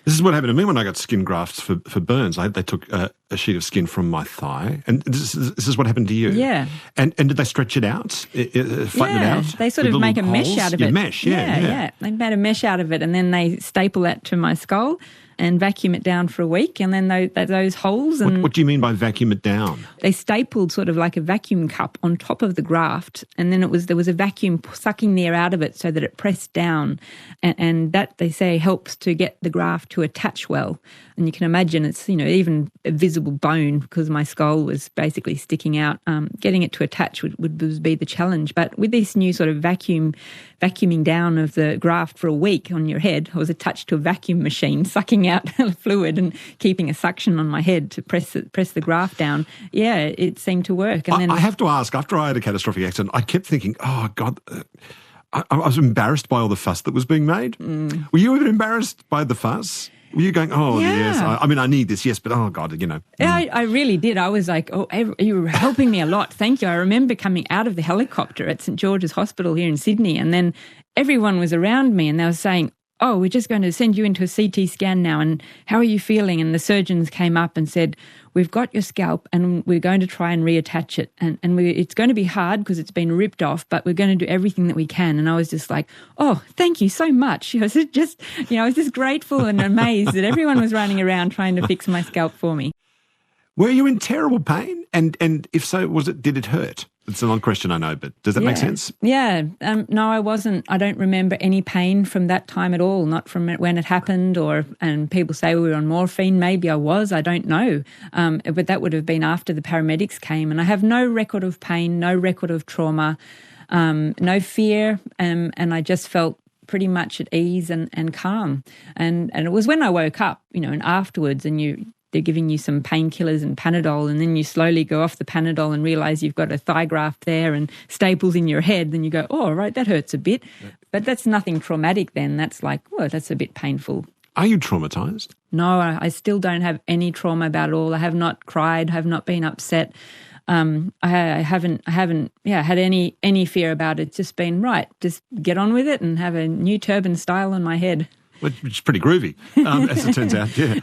This is what happened to me when I got skin grafts for burns. They took a sheet of skin from my thigh, and this is what happened to you. Yeah. And did they stretch it out, flatten it out? They sort of make a mesh out of it. Mesh, yeah. They made a mesh out of it, and then they staple that to my skull, and vacuum it down for a week, and then those holes. And what do you mean by vacuum it down? They stapled sort of like a vacuum cup on top of the graft, and then there was a vacuum sucking the air out of it so that it pressed down, and that, they say, helps to get the graft to attach well. And you can imagine it's, even a visible bone, because my skull was basically sticking out. Getting it to attach would be the challenge. But with this new sort of vacuuming down of the graft for a week on your head, I was attached to a vacuum machine, sucking out fluid and keeping a suction on my head to press the graft down. Yeah, it seemed to work. And I have to ask, after I had a catastrophic accident, I kept thinking, oh, God, I was embarrassed by all the fuss that was being made. Were you even embarrassed by the fuss? Were you going, oh, yeah. Yes, I need this, yes, but oh, God, Yeah, I really did. I was like, oh, you were helping me a lot. Thank you. I remember coming out of the helicopter at St George's Hospital here in Sydney, and then everyone was around me and they were saying, oh, we're just going to send you into a CT scan now, and how are you feeling? And the surgeons came up and said, we've got your scalp and we're going to try and reattach it. And it's going to be hard because it's been ripped off, but we're going to do everything that we can. And I was just like, oh, thank you so much. I was just grateful and amazed that everyone was running around trying to fix my scalp for me. Were you in terrible pain? And if so, did it hurt? It's an odd question, I know, but does that make sense? Yeah. No, I wasn't. I don't remember any pain from that time at all, not from when it happened, and people say we were on morphine. Maybe I was, I don't know. But that would have been after the paramedics came. And I have no record of pain, no record of trauma, no fear, and I just felt pretty much at ease and calm. And it was when I woke up, and afterwards, and they're giving you some painkillers and Panadol, and then you slowly go off the Panadol and realise you've got a thigh graft there and staples in your head. Then you go, oh, right, that hurts a bit. Yeah. But that's nothing traumatic then. That's like, well, that's a bit painful. Are you traumatised? No, I still don't have any trauma about it all. I have not cried, have not been upset. I haven't had any fear about it. It's just been, right, just get on with it and have a new turban style on my head. Which is pretty groovy, as it turns out. Yeah.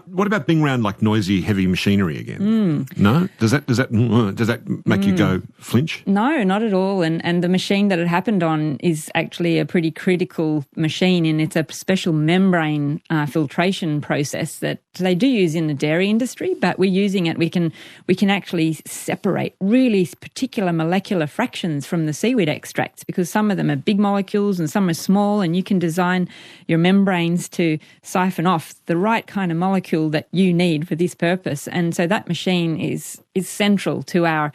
What about being around like noisy, heavy machinery again? No, does that make you go flinch? No, not at all. And the machine that it happened on is actually a pretty critical machine, and it's a special membrane filtration process that they do use in the dairy industry. But we're using it. We can actually separate really particular molecular fractions from the seaweed extracts, because some of them are big molecules and some are small, and you can design your membranes to siphon off the right kind of molecule that you need for this purpose. And so that machine is central to our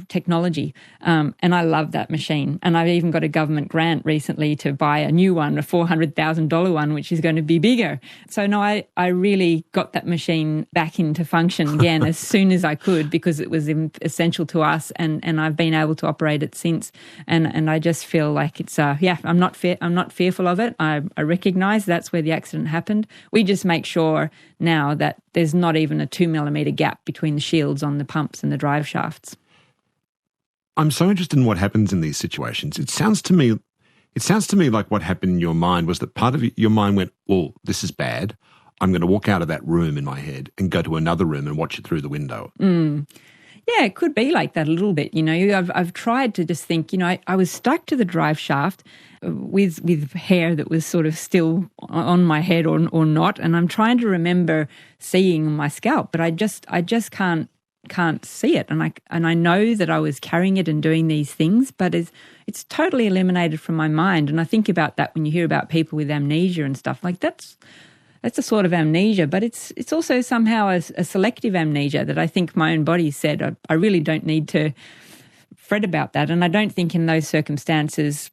technology. And I love that machine. And I've even got a government grant recently to buy a new one, a $400,000 one, which is going to be bigger. So no, I really got that machine back into function again as soon as I could, because it was essential to us, and I've been able to operate it since. And I just feel like it's, I'm not fearful of it. I recognise that's where the accident happened. We just make sure now that there's not even a 2 millimetre gap between the shields on the pumps and the drive shafts. I'm so interested in what happens in these situations. It sounds to me like what happened in your mind was that part of your mind went, oh, this is bad. I'm going to walk out of that room in my head and go to another room and watch it through the window. Yeah, it could be like that a little bit. I've tried to just think, I was stuck to the drive shaft with hair that was sort of still on my head or not. And I'm trying to remember seeing my scalp, but I just can't see it, and I know that I was carrying it and doing these things, but it's totally eliminated from my mind. And I think about that when you hear about people with amnesia and stuff like that's a sort of amnesia, but it's also somehow a selective amnesia that I think my own body said I really don't need to fret about that. And I don't think in those circumstances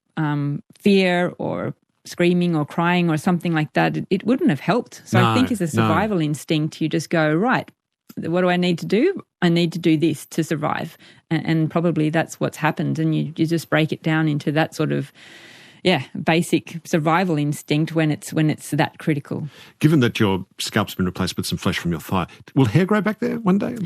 fear or screaming or crying or something like that, it wouldn't have helped. So I think as a survival instinct, you just go, right, what do I need to do? I need to do this to survive. And probably that's what's happened. And you just break it down into that sort of, basic survival instinct when it's that critical. Given that your scalp's been replaced with some flesh from your thigh, will hair grow back there one day?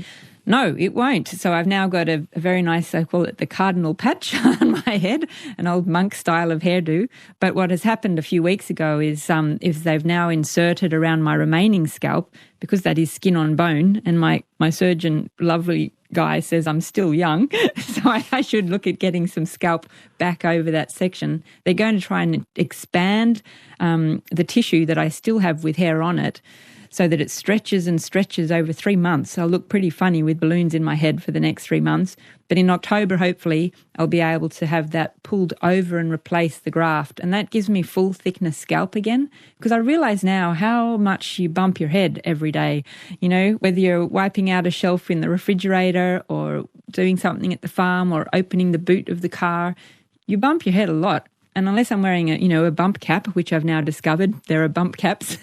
No, it won't. So I've now got a very nice, I call it the cardinal patch on my head, an old monk style of hairdo. But what has happened a few weeks ago is if they've now inserted around my remaining scalp, because that is skin on bone, and my surgeon lovely guy says I'm still young, so I should look at getting some scalp back over that section. They're going to try and expand the tissue that I still have with hair on it so that it stretches and stretches over 3 months. I'll look pretty funny with balloons in my head for the next 3 months. But in October, hopefully, I'll be able to have that pulled over and replace the graft. And that gives me full thickness scalp again, because I realise now how much you bump your head every day. You know, whether you're wiping out a shelf in the refrigerator or doing something at the farm or opening the boot of the car, you bump your head a lot. And unless I'm wearing a bump cap, which I've now discovered there are bump caps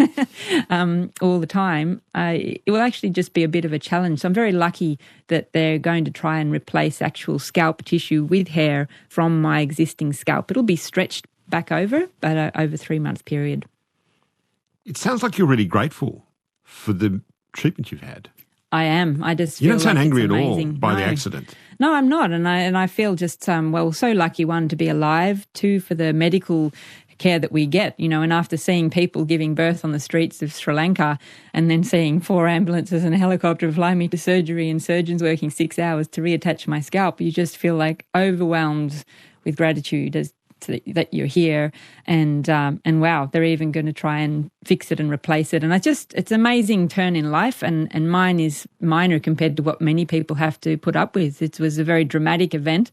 all the time, it will actually just be a bit of a challenge. So I'm very lucky that they're going to try and replace actual scalp tissue with hair from my existing scalp. It'll be stretched back over, but over a 3 month period. It sounds like you're really grateful for the treatment you've had. I am. I just You feel don't sound like angry it's at all amazing. by the No. accident. No, I'm not. And I feel just, so lucky, one, to be alive, two, for the medical care that we get, and after seeing people giving birth on the streets of Sri Lanka and then seeing 4 ambulances and a helicopter fly me to surgery and surgeons working 6 hours to reattach my scalp, you just feel like overwhelmed with gratitude that you're here, and wow, they're even going to try and fix it and replace it. And it's an amazing turn in life, and mine is minor compared to what many people have to put up with. It was a very dramatic event,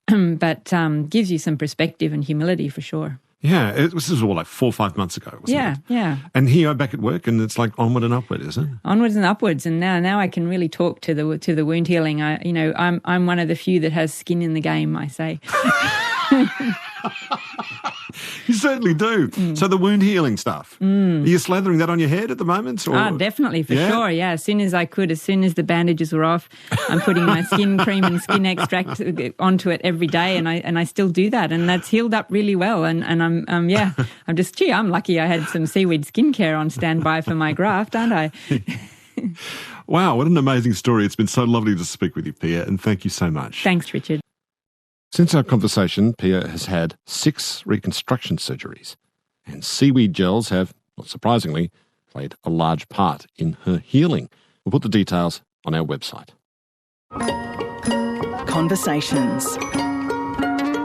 but gives you some perspective and humility for sure. Yeah, this was all like 4 or 5 months ago, wasn't it? Yeah. And here I'm back at work, and it's like onward and upward, isn't it? Onwards and upwards, and now I can really talk to the wound healing. I'm one of the few that has skin in the game, I say. You certainly do. So the wound healing stuff, are you slathering that on your head at the moment? Or? Oh, definitely, for sure, yeah. As soon as the bandages were off, I'm putting my skin cream and skin extract onto it every day, and I still do that, and that's healed up really well. And I'm lucky I had some seaweed skincare on standby for my graft, aren't I? Wow, what an amazing story. It's been so lovely to speak with you, Pia, and thank you so much. Thanks, Richard. Since our conversation, Pia has had 6 reconstruction surgeries, and seaweed gels have, not surprisingly, played a large part in her healing. We'll put the details on our website. Conversations.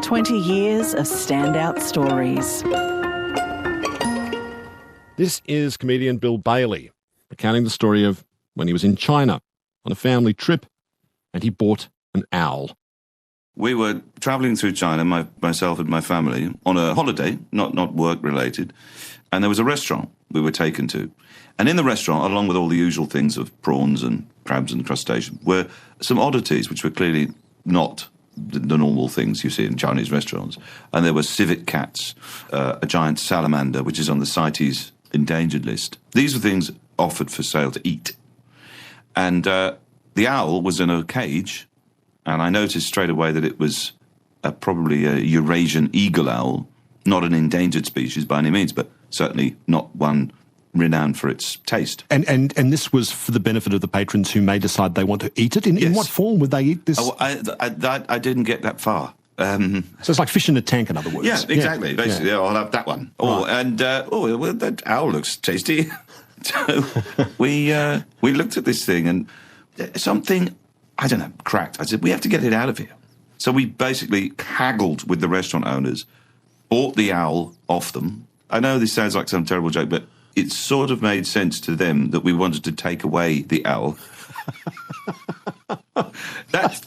20 years of standout stories. This is comedian Bill Bailey, recounting the story of when he was in China on a family trip and he bought an owl. We were travelling through China, myself and my family, on a holiday, not work-related, and there was a restaurant we were taken to. And in the restaurant, along with all the usual things of prawns and crabs and crustaceans, were some oddities which were clearly not the normal things you see in Chinese restaurants. And there were civet cats, a giant salamander, which is on the CITES endangered list. These were things offered for sale to eat. And the owl was in a cage, and I noticed straight away that it was probably a Eurasian eagle owl, not an endangered species by any means, but certainly not one renowned for its taste. And this was for the benefit of the patrons who may decide they want to eat it? In what form would they eat this? Oh, I didn't get that far. So it's like fish in a tank, in other words. Yeah, exactly. Basically, I'll have that one. Well, that owl looks tasty. So we looked at this thing, and something, I don't know, cracked. I said, we have to get it out of here. So we basically haggled with the restaurant owners, bought the owl off them. I know this sounds like some terrible joke, but it sort of made sense to them that we wanted to take away the owl. That's...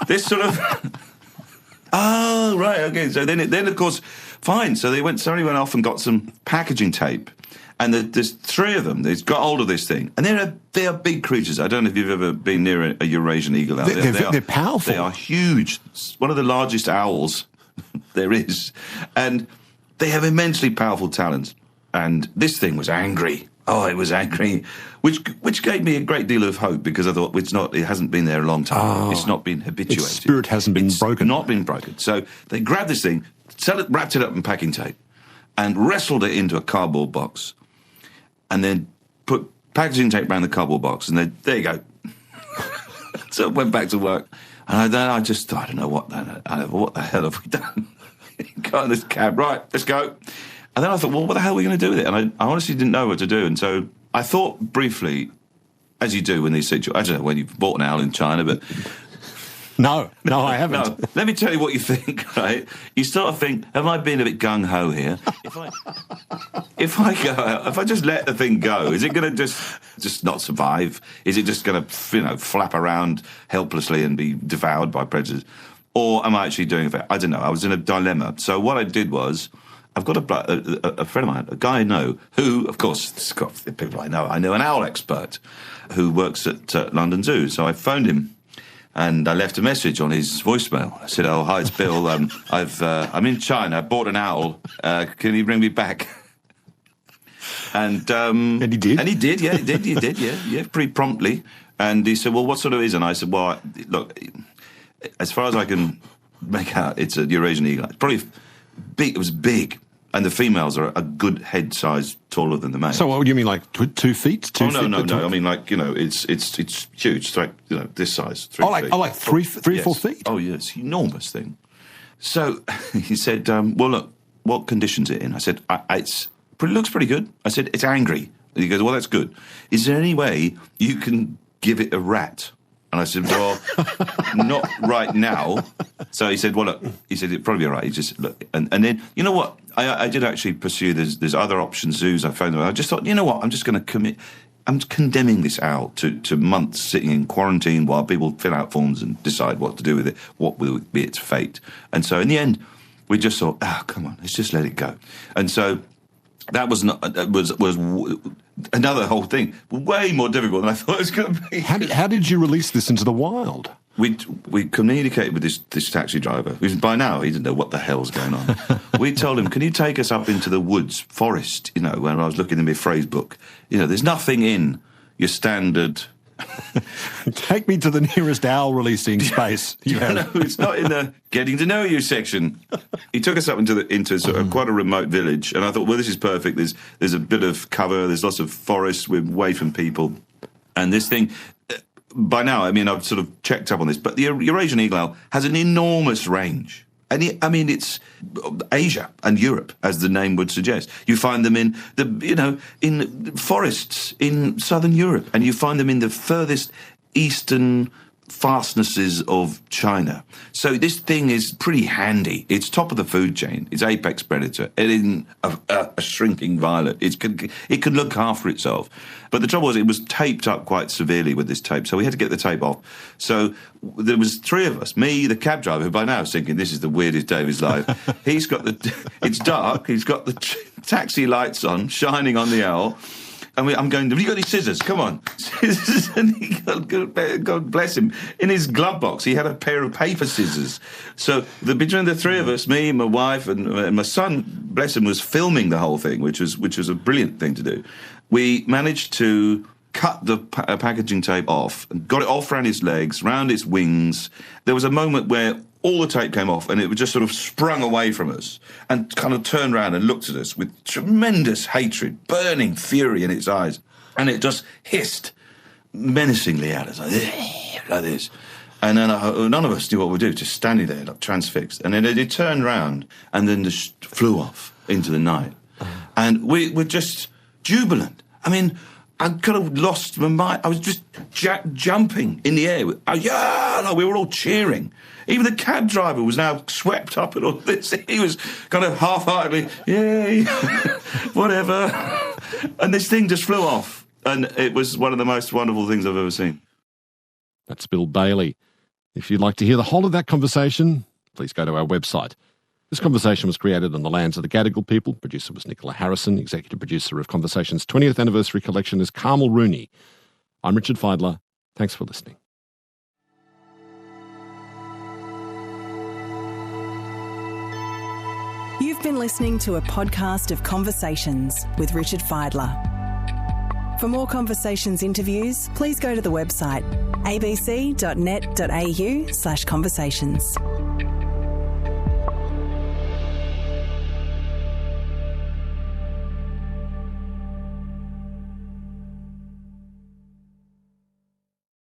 This sort of... Oh, right, okay. So then of course, fine. So somebody went off and got some packaging tape. And there's 3 of them. They've got hold of this thing. And they are big creatures. I don't know if you've ever been near a Eurasian eagle owl. They're powerful. They are huge. It's one of the largest owls there is. And they have immensely powerful talons. And this thing was angry. Oh, it was angry, which gave me a great deal of hope, because I thought it hasn't been there a long time. It's not been habituated. Its spirit hasn't been broken. Not been broken. So they grabbed this thing, wrapped it up in packing tape, and wrestled it into a cardboard box. And then put packaging tape around the cardboard box, and then there you go. So I went back to work, and then I just thought, I don't know what the hell have we done? Got in this cab, right, let's go. And then I thought, well, what the hell are we going to do with it? And I honestly didn't know what to do. And so I thought briefly, as you do when these situations. I don't know when you've bought an owl in China, but... No, I haven't. No. Let me tell you what you think, right? You start to think, have I been a bit gung-ho here? If I just let the thing go, is it going to just not survive? Is it just going to, flap around helplessly and be devoured by predators? Or am I actually doing it? I don't know. I was in a dilemma. So what I did was, I've got a friend of mine, a guy I know, who, of course, the people I know an owl expert who works at London Zoo. So I phoned him. And I left a message on his voicemail. I said, "Oh, hi, it's Bill. I'm in China. I bought an owl. Can you bring me back?" And he did. And he did. Yeah, he did. Yeah, pretty promptly. And he said, "Well, what sort of is?" And I said, "Well, look, as far as I can make out, it's a Eurasian eagle. It's probably big. It was big." And the females are a good head size taller than the males. So what do you mean, like 2 feet? No. I mean, like, it's huge. It's like, this size. 3 feet. Like 3 or 4 feet? Oh, yeah, it's an enormous thing. So he said, well, look, what condition's it in? I said, it looks pretty good. I said, it's angry. And he goes, well, that's good. Is there any way you can give it a rat? And I said, well, not right now. So he said, well, look, it'd probably be all right. He just, look, and then, you know what? I did actually pursue, there's other options, zoos I found them. I just thought, you know what? I'm just going to I'm condemning this owl to months sitting in quarantine while people fill out forms and decide what to do with it, what will be its fate. And so in the end, we just thought, come on, let's just let it go. And so that was another whole thing, way more difficult than I thought it was going to be. How did you release this into the wild? We communicated with this taxi driver, who by now he didn't know what the hell's going on. We told him, can you take us up into the woods, forest, when I was looking in my phrase book. There's nothing in your standard... Take me to the nearest owl releasing space. It's not in the getting to know you section. He took us up into sort of quite a remote village, and I thought, well, this is perfect. There's a bit of cover. There's lots of forest. We're away from people, and this thing. By now, I mean, I've sort of checked up on this, but the Eurasian eagle owl has an enormous range. And it's Asia and Europe, as the name would suggest. You find them in in forests in southern Europe, and you find them in the furthest eastern fastnesses of China. So this thing is pretty handy. It's top of the food chain. It's apex predator. It isn't a shrinking violet. It can look after itself. But the trouble was, it was taped up quite severely with this tape, so we had to get the tape off. So there was 3 of us. Me, the cab driver, who by now is thinking this is the weirdest day of his life. He's got it's dark. He's got the taxi lights on, shining on the owl. And I'm going, have you got any scissors? Come on. Scissors. And he God bless him, in his glove box, he had a pair of paper scissors. So between the 3 of us, me, my wife, and my son, bless him, was filming the whole thing, which was a brilliant thing to do. We managed to cut the packaging tape off and got it off around his legs, round its wings. There was a moment where all the tape came off and it just sort of sprung away from us and kind of turned around and looked at us with tremendous hatred, burning fury in its eyes. And it just hissed menacingly at us, like this. And then none of us knew what we'd do, just standing there, like transfixed. And then it turned around and then just flew off into the night. And we were just jubilant. I mean, I kind of lost my mind. I was just jumping in the air. We were all cheering. Even the cab driver was now swept up in all this. He was kind of half-heartedly, yay, whatever. And this thing just flew off. And it was one of the most wonderful things I've ever seen. That's Bill Bailey. If you'd like to hear the whole of that conversation, please go to our website. This conversation was created on the lands of the Gadigal people. Producer was Nicola Harrison. Executive producer of Conversation's 20th anniversary collection is Carmel Rooney. I'm Richard Feidler. Thanks for listening. You've been listening to a podcast of Conversations with Richard Feidler. For more Conversations interviews, please go to the website abc.net.au/conversations.